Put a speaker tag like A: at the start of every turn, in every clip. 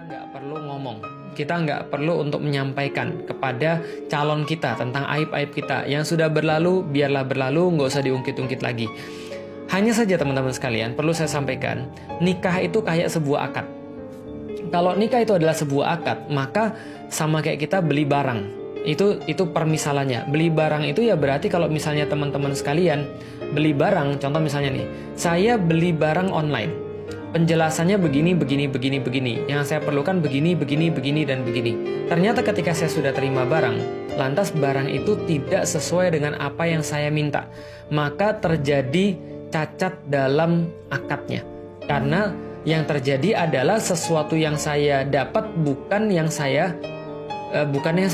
A: nggak perlu ngomong, kita nggak perlu untuk menyampaikan kepada calon kita tentang aib-aib kita. Yang sudah berlalu, biarlah berlalu, nggak usah diungkit-ungkit lagi. Hanya saja teman-teman sekalian, perlu saya sampaikan, nikah itu kayak sebuah akad. Kalau nikah itu adalah sebuah akad, maka sama kayak kita beli barang. Itu permisalannya. Beli barang itu ya berarti kalau misalnya teman-teman sekalian beli barang, contoh misalnya nih, saya beli barang online. Penjelasannya begini. Yang saya perlukan begini, dan begini. Ternyata ketika saya sudah terima barang, lantas barang itu tidak sesuai dengan apa yang saya minta. Maka terjadi cacat dalam akadnya. Karena yang terjadi adalah sesuatu yang saya dapat bukan yang saya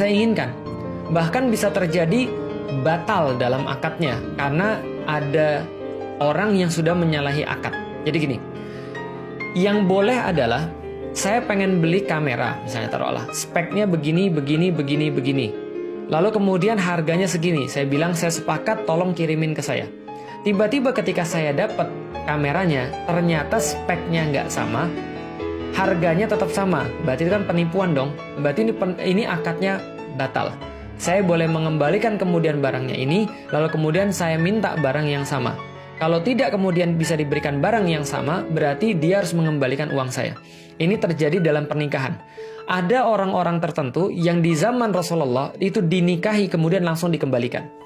A: inginkan. Bahkan bisa terjadi batal dalam akadnya karena ada orang yang sudah menyalahi akad. Jadi gini, yang boleh adalah saya pengen beli kamera, misalnya taruhlah speknya begini. Lalu kemudian harganya segini. Saya bilang saya sepakat, tolong kirimin ke saya. Tiba-tiba ketika saya dapat kameranya, ternyata speknya nggak sama, harganya tetap sama. Berarti itu kan penipuan dong. Berarti ini akadnya batal. Saya boleh mengembalikan kemudian barangnya ini, lalu kemudian saya minta barang yang sama. Kalau tidak kemudian bisa diberikan barang yang sama, berarti dia harus mengembalikan uang saya. Ini terjadi dalam pernikahan. Ada orang-orang tertentu yang di zaman Rasulullah itu dinikahi kemudian langsung dikembalikan.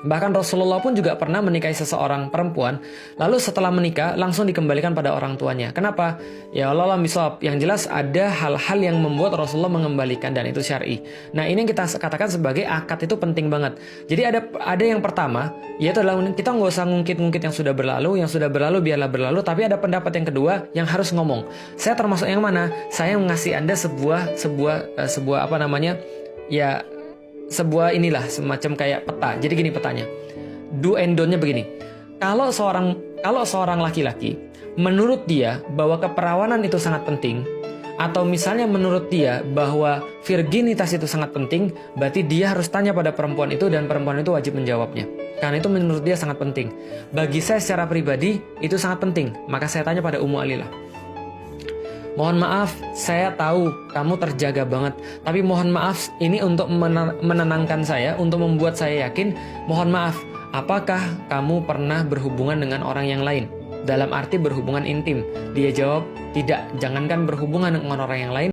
A: Bahkan Rasulullah pun juga pernah menikahi seseorang perempuan, lalu setelah menikah langsung dikembalikan pada orang tuanya. Kenapa? Ya Allah misal, yang jelas ada hal-hal yang membuat Rasulullah mengembalikan dan itu syar'i. Nah ini yang kita katakan sebagai akad itu penting banget. Jadi ada yang pertama, yaitu adalah kita nggak usah ngungkit-ngungkit yang sudah berlalu biarlah berlalu. Tapi ada pendapat yang kedua yang harus ngomong. Saya termasuk yang mana? Saya mengasih Anda sebuah sebuah inilah semacam kayak peta. Jadi gini petanya. Do and don't-nya begini. Kalau seorang laki-laki menurut dia bahwa keperawanan itu sangat penting, atau misalnya menurut dia bahwa virginitas itu sangat penting, berarti dia harus tanya pada perempuan itu dan perempuan itu wajib menjawabnya. Karena itu menurut dia sangat penting. Bagi saya secara pribadi itu sangat penting. Maka saya tanya pada Ummu Alilah. Mohon maaf, saya tahu kamu terjaga banget. Tapi mohon maaf, ini untuk menenangkan saya, untuk membuat saya yakin. Mohon maaf, apakah kamu pernah berhubungan dengan orang yang lain? Dalam arti berhubungan intim. Dia jawab, tidak. Jangankan berhubungan dengan orang yang lain,